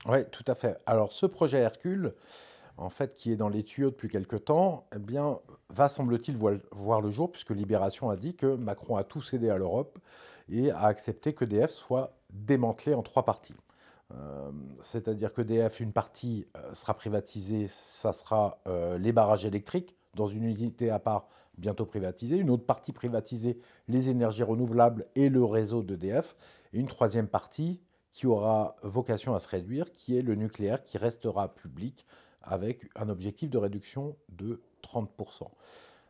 Oui, tout à fait. Alors, ce projet Hercule, en fait, qui est dans les tuyaux depuis quelque temps, eh bien, va, semble-t-il, voir le jour, puisque Libération a dit que Macron a tout cédé à l'Europe et a accepté qu'EDF soit démantelé en trois parties. Euh, C'est-à-dire qu'EDF, une partie sera privatisée, ça sera les barrages électriques, dans une unité à part, bientôt privatisée. Une autre partie privatisée, les énergies renouvelables et le réseau d'EDF. Et une troisième partie qui aura vocation à se réduire, qui est le nucléaire, qui restera public avec un objectif de réduction de 30%.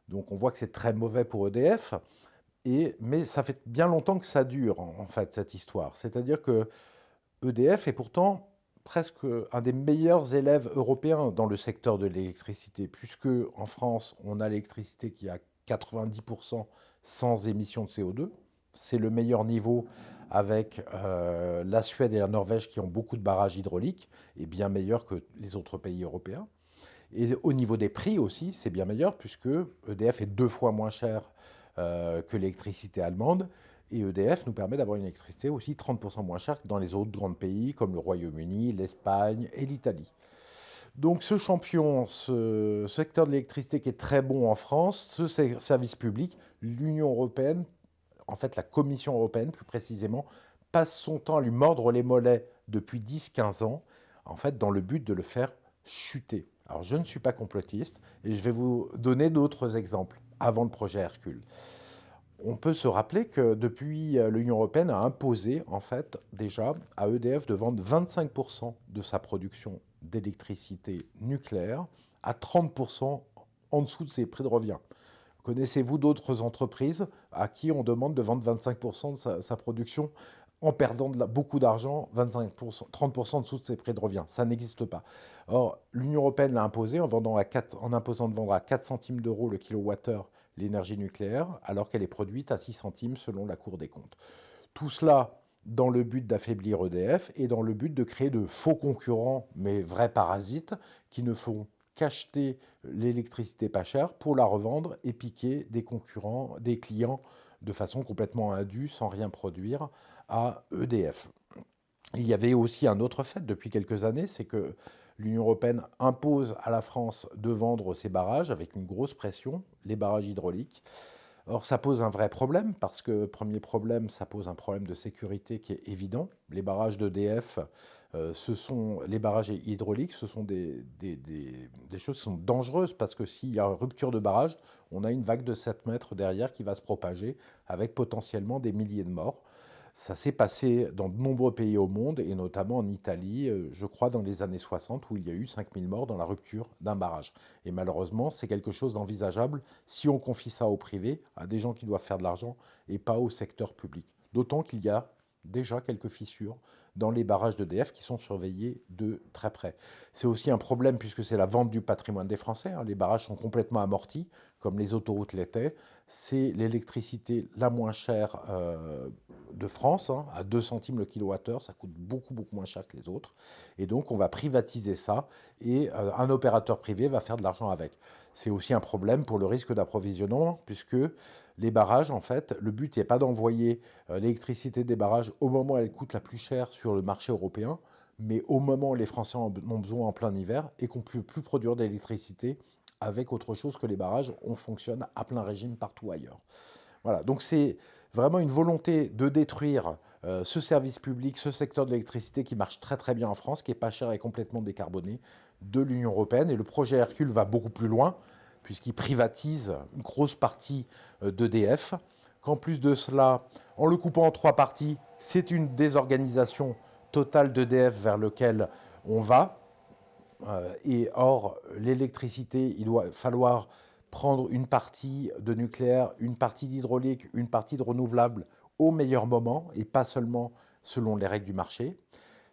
Donc on voit que c'est très mauvais pour EDF, mais ça fait bien longtemps que ça dure, en fait, cette histoire. C'est-à-dire que EDF est pourtant presque un des meilleurs élèves européens dans le secteur de l'électricité, puisque en France, on a l'électricité qui a 90% sans émissions de CO2. C'est le meilleur niveau avec la Suède et la Norvège qui ont beaucoup de barrages hydrauliques et bien meilleurs que les autres pays européens. Et au niveau des prix aussi, c'est bien meilleur puisque EDF est 2 fois moins cher que l'électricité allemande. Et EDF nous permet d'avoir une électricité aussi 30% moins chère que dans les autres grands pays comme le Royaume-Uni, l'Espagne et l'Italie. Donc ce champion, ce secteur de l'électricité qui est très bon en France, ce service public, l'Union européenne, en fait la Commission européenne plus précisément, passe son temps à lui mordre les mollets depuis 10-15 ans, en fait dans le but de le faire chuter. Alors je ne suis pas complotiste et je vais vous donner d'autres exemples avant le projet Hercule. On peut se rappeler que depuis, l'Union européenne a imposé en fait déjà à EDF de vendre 25% de sa production d'électricité nucléaire à 30% en dessous de ses prix de revient. Connaissez-vous d'autres entreprises à qui on demande de vendre 25% de sa production en perdant beaucoup d'argent, 25%, 30% en dessous de ses prix de revient? Ça n'existe pas. Or, l'Union européenne l'a imposé en imposant de vendre à 4 centimes d'euros le kilowattheure l'énergie nucléaire, alors qu'elle est produite à 6 centimes selon la Cour des comptes. Tout cela dans le but d'affaiblir EDF et dans le but de créer de faux concurrents, mais vrais parasites, qui ne font qu'acheter l'électricité pas chère pour la revendre et piquer des concurrents, des clients de façon complètement indue, sans rien produire, à EDF. Il y avait aussi un autre fait depuis quelques années, c'est que l'Union européenne impose à la France de vendre ses barrages avec une grosse pression, les barrages hydrauliques. Or, ça pose un vrai problème parce que, premier problème, ça pose un problème de sécurité qui est évident. Les barrages d'EDF, les barrages hydrauliques, ce sont des choses qui sont dangereuses parce que s'il y a rupture de barrage, on a une vague de 7 mètres derrière qui va se propager avec potentiellement des milliers de morts. Ça s'est passé dans de nombreux pays au monde, et notamment en Italie, je crois dans les années 60, où il y a eu 5000 morts dans la rupture d'un barrage. Et malheureusement, c'est quelque chose d'envisageable si on confie ça au privé, à des gens qui doivent faire de l'argent, et pas au secteur public. D'autant qu'il y a déjà quelques fissures dans les barrages d'EDF qui sont surveillés de très près. C'est aussi un problème puisque c'est la vente du patrimoine des Français, hein. Les barrages sont complètement amortis, comme les autoroutes l'étaient. C'est l'électricité la moins chère de France, hein, à 2 centimes le kilowattheure, ça coûte beaucoup, beaucoup moins cher que les autres. Et donc, on va privatiser ça et un opérateur privé va faire de l'argent avec. C'est aussi un problème pour le risque d'approvisionnement, puisque les barrages, en fait, le but n'est pas d'envoyer l'électricité des barrages au moment où elle coûte la plus chère sur le marché européen, mais au moment où les Français en ont besoin en plein hiver et qu'on ne peut plus produire d'électricité avec autre chose que les barrages, on fonctionne à plein régime partout ailleurs. Voilà, donc c'est vraiment une volonté de détruire ce service public, ce secteur de l'électricité qui marche très très bien en France, qui est pas cher et complètement décarboné, de l'Union européenne. Et le projet Hercule va beaucoup plus loin, puisqu'il privatise une grosse partie d'EDF. Qu'en plus de cela, en le coupant en trois parties, c'est une désorganisation totale d'EDF vers laquelle on va. Et or, l'électricité, il doit falloir prendre une partie de nucléaire, une partie d'hydraulique, une partie de renouvelable au meilleur moment et pas seulement selon les règles du marché.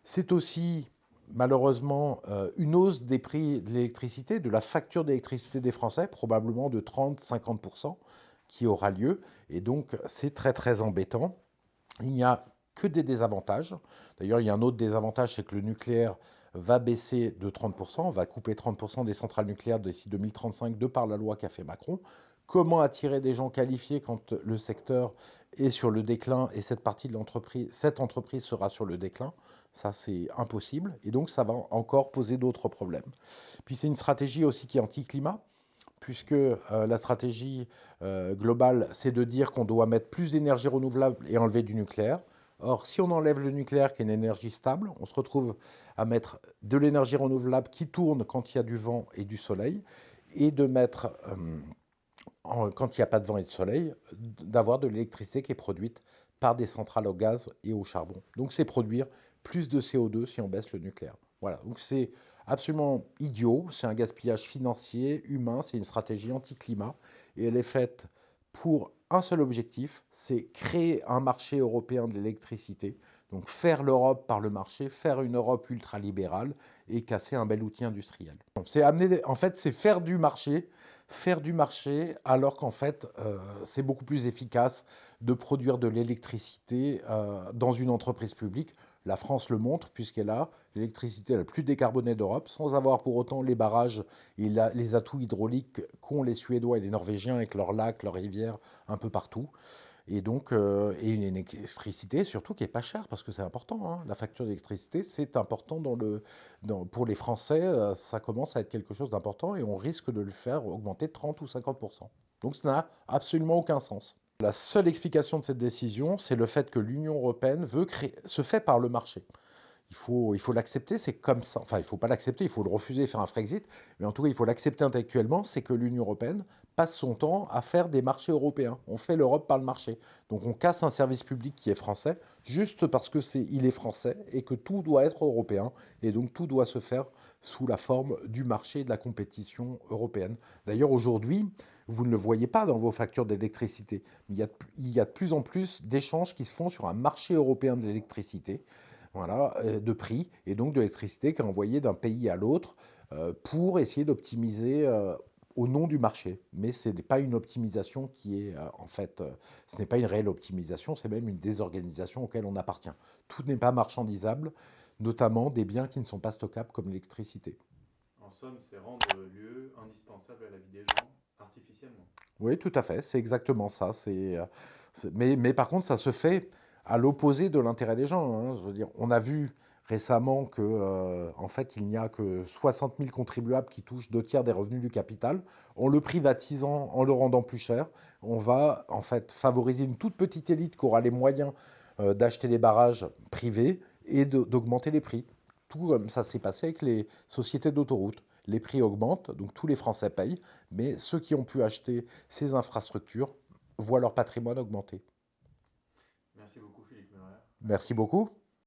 C'est aussi malheureusement une hausse des prix de l'électricité, de la facture d'électricité des Français, probablement de 30-50%, qui aura lieu. Et donc c'est très très embêtant. Il n'y a que des désavantages. D'ailleurs, il y a un autre désavantage, c'est que le nucléaire va baisser de 30%, va couper 30% des centrales nucléaires d'ici 2035 de par la loi qu'a fait Macron. Comment attirer des gens qualifiés quand le secteur est sur le déclin et cette partie de l'entreprise, cette entreprise sera sur le déclin? Ça, c'est impossible. Et donc, ça va encore poser d'autres problèmes. Puis, c'est une stratégie aussi qui est anti-climat, puisque la stratégie globale, c'est de dire qu'on doit mettre plus d'énergie renouvelable et enlever du nucléaire. Or, si on enlève le nucléaire, qui est une énergie stable, on se retrouve à mettre de l'énergie renouvelable qui tourne quand il y a du vent et du soleil, et de mettre, quand il n'y a pas de vent et de soleil, d'avoir de l'électricité qui est produite par des centrales au gaz et au charbon. Donc, c'est produire plus de CO2 si on baisse le nucléaire. Voilà, donc c'est absolument idiot, c'est un gaspillage financier, humain, c'est une stratégie anti-climat, et elle est faite pour un seul objectif, c'est créer un marché européen de l'électricité, donc faire l'Europe par le marché, faire une Europe ultralibérale et casser un bel outil industriel. C'est amener, en fait, c'est faire du marché, alors qu'en fait, c'est beaucoup plus efficace de produire de l'électricité dans une entreprise publique. La France le montre, puisqu'elle a l'électricité la plus décarbonée d'Europe, sans avoir pour autant les barrages et les atouts hydrauliques qu'ont les Suédois et les Norvégiens avec leurs lacs, leurs rivières, un peu partout. Et donc, et une électricité surtout qui est pas chère, parce que c'est important, hein. La facture d'électricité, c'est important pour les Français, ça commence à être quelque chose d'important et on risque de le faire augmenter de 30 ou 50%. Donc ça n'a absolument aucun sens. La seule explication de cette décision, c'est le fait que l'Union européenne se fait par le marché. Il faut l'accepter, c'est comme ça. Enfin, il ne faut pas l'accepter, il faut le refuser et faire un Frexit. Mais en tout cas, il faut l'accepter intellectuellement, c'est que l'Union européenne passe son temps à faire des marchés européens. On fait l'Europe par le marché. Donc on casse un service public qui est français, juste parce que il est français et que tout doit être européen. Et donc tout doit se faire sous la forme du marché et de la compétition européenne. D'ailleurs, aujourd'hui, vous ne le voyez pas dans vos factures d'électricité. Il y a de plus en plus d'échanges qui se font sur un marché européen de l'électricité, voilà, de prix, et donc de l'électricité qui est envoyée d'un pays à l'autre pour essayer d'optimiser au nom du marché. Mais ce n'est pas une optimisation qui est, en fait, ce n'est pas une réelle optimisation, c'est même une désorganisation auquel on appartient. Tout n'est pas marchandisable, notamment des biens qui ne sont pas stockables comme l'électricité. En somme, c'est rendre lieu indispensable à la vie des gens artificiellement. Oui, tout à fait, c'est exactement ça. Mais par contre, ça se fait à l'opposé de l'intérêt des gens, hein. Je veux dire, on a vu récemment que, en fait, il n'y a que 60 000 contribuables qui touchent 2 tiers des revenus du capital. En le privatisant, en le rendant plus cher, on va en fait favoriser une toute petite élite qui aura les moyens d'acheter les barrages privés et d'augmenter les prix. Tout comme ça s'est passé avec les sociétés d'autoroutes. Les prix augmentent, donc tous les Français payent, mais ceux qui ont pu acheter ces infrastructures voient leur patrimoine augmenter. Merci beaucoup Philippe Murer. Merci beaucoup.